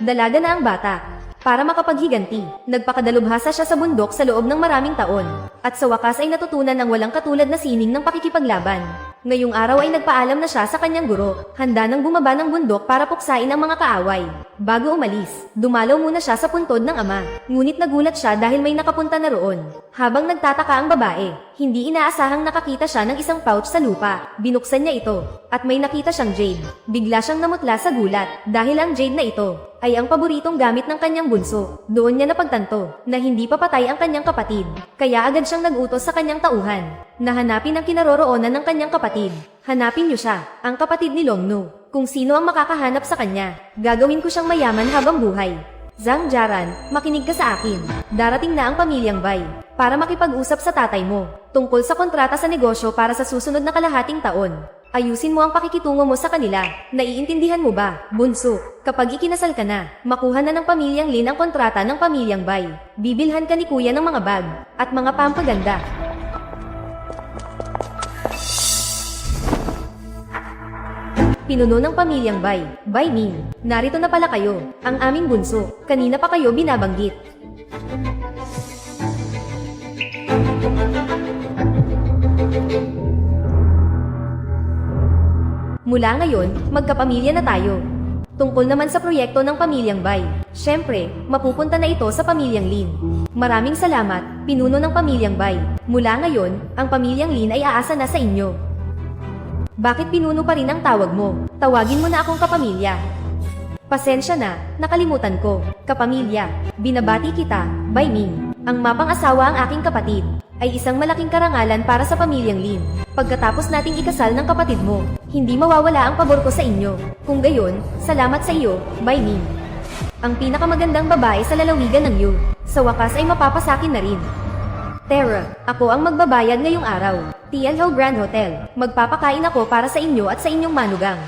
Dalaga na ang bata. Para makapaghiganti, nagpakadalubhasa siya sa bundok sa loob ng maraming taon. At sa wakas ay natutunan ng walang katulad na sining ng pakikipaglaban. Ngayong araw ay nagpaalam na siya sa kanyang guro, handa nang bumaba ng bundok para puksain ang mga kaaway. Bago umalis, dumalaw muna siya sa puntod ng ama. Ngunit nagulat siya dahil may nakapunta na roon. Habang nagtataka ang babae, hindi inaasahang nakakita siya ng isang pouch sa lupa. Binuksan niya ito, at may nakita siyang jade. Bigla siyang namutla sa gulat, dahil ang jade na ito ay ang paboritong gamit ng kanyang bunso. Doon niya napagtanto na hindi pa patay ang kanyang kapatid. Kaya agad siyang nag-utos sa kanyang tauhan na hanapin ang kinaroroonan ng kanyang kapatid. Hanapin niyo siya, ang kapatid ni Longnu. Kung sino ang makakahanap sa kanya, gagawin ko siyang mayaman habang buhay. Zhang Jiaran, makinig ka sa akin. Darating na ang pamilyang Bai para makipag-usap sa tatay mo tungkol sa kontrata sa negosyo para sa susunod na kalahating taon. Ayusin mo ang pakikitungo mo sa kanila. Naiintindihan mo ba, bunso? Kapag ikinasal ka na, makuha na ng pamilyang Lin ang kontrata ng pamilyang Bai. Bibilhan ka ni kuya ng mga bag at mga pampaganda. Pinuno ng pamilyang Bai Ming. Narito na pala kayo, ang aming bunso. Kanina pa kayo binabanggit. Mula ngayon, magkapamilya na tayo. Tungkol naman sa proyekto ng pamilyang Bai, syempre, mapupunta na ito sa pamilyang Lin. Maraming salamat, pinuno ng pamilyang Bai. Mula ngayon, ang pamilyang Lin ay aasa na sa inyo. Bakit pinuno pa rin ang tawag mo? Tawagin mo na akong kapamilya. Pasensya na, nakalimutan ko. Kapamilya, binabati kita, Bai Ming. Ang mapang-asawa ang aking kapatid ay isang malaking karangalan para sa pamilyang Lin. Pagkatapos nating ikasal ng kapatid mo, hindi mawawala ang pabor ko sa inyo. Kung gayon, salamat sa iyo, Bai Ming. Ang pinakamagandang babae sa lalawigan ng Yu. Sa wakas ay mapapasakin na rin. Tara, ako ang magbabayad ngayong araw. Tianhao Grand Hotel. Magpapakain ako para sa inyo at sa inyong manugang.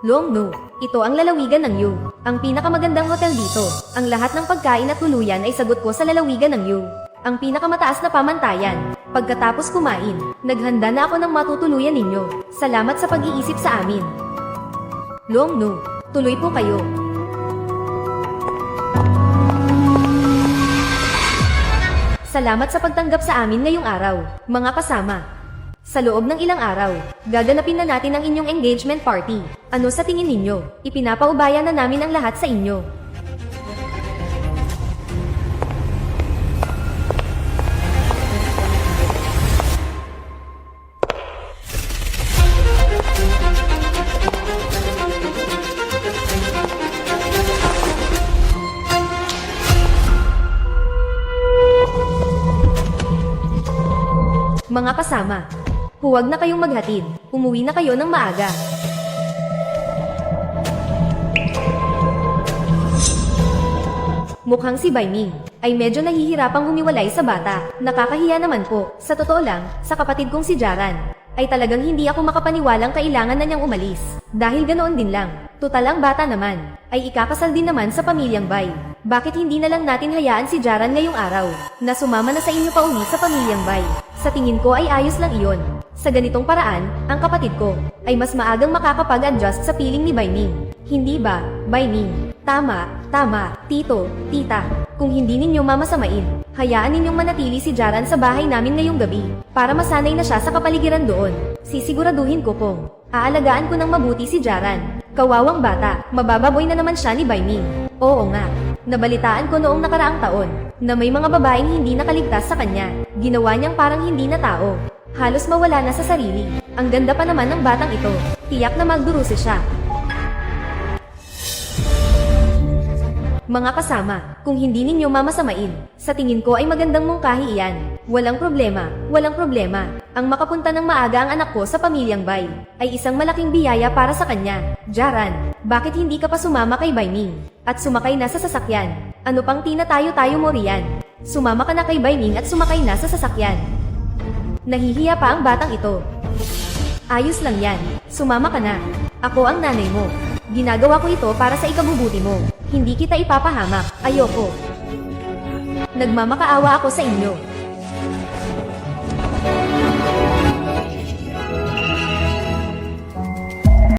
Longnu, ito ang lalawigan ng Yu. Ang pinakamagandang hotel dito. Ang lahat ng pagkain at tuluyan ay sagot ko sa lalawigan ng Yu. Ang pinakamataas na pamantayan. Pagkatapos kumain, naghanda na ako ng matutuluyan ninyo. Salamat sa pag-iisip sa amin. Longnu, tuloy po kayo. Salamat sa pagtanggap sa amin ngayong araw, mga kasama. Sa loob ng ilang araw, gaganapin na natin ang inyong engagement party. Ano sa tingin ninyo? Ipinapaubaya na namin ang lahat sa inyo. Mga kasama, huwag na kayong maghatid. Umuwi na kayo ng maaga. Mukhang si Bai Ming ay medyo nahihirapang humiwalay sa bata. Nakakahiya naman po. Sa totoo lang, sa kapatid kong si Jiaran, ay talagang hindi ako makapaniwalang kailangan na niyang umalis. Dahil ganoon din lang. Tutal ang bata naman, ay ikakasal din naman sa pamilyang Bai. Bakit hindi na lang natin hayaan si Jiaran ngayong araw, na sumama na sa inyo pa uwi sa pamilyang Bai? Sa tingin ko ay ayos lang iyon. Sa ganitong paraan, ang kapatid ko ay mas maagang makakapag-adjust sa piling ni Bai Ming. Hindi ba, Bai Ming? Tama, tito, tita. Kung hindi ninyo mamasamain, hayaan ninyong manatili si Jiaran sa bahay namin ngayong gabi para masanay na siya sa kapaligiran doon. Sisiguraduhin ko pong aalagaan ko ng mabuti si Jiaran. Kawawang bata, mabababoy na naman siya ni Bai Ming. Oo nga, nabalitaan ko noong nakaraang taon na may mga babaeng hindi nakaligtas sa kanya. Ginawa niyang parang hindi na tao. Halos mawala na sa sarili. Ang ganda pa naman ng batang ito. Tiyak na magdurusi siya. Mga kasama, kung hindi ninyo mamasamain, sa tingin ko ay magandang mungkahi iyan. Walang problema. Ang makapunta ng maaga ang anak ko sa pamilyang Bai ay isang malaking biyaya para sa kanya. Jiaran, bakit hindi ka pa sumama kay Bai Ming at sumakay na sa sasakyan? Ano pang tinatayo-tayo mo riyan? Sumama ka na kay Bai Ming at sumakay na sa sasakyan. Nahihiya pa ang batang ito. Ayos lang yan. Sumama ka na. Ako ang nanay mo. Ginagawa ko ito para sa ikabubuti mo. Hindi kita ipapahamak. Ayoko. Nagmamakaawa ako sa inyo.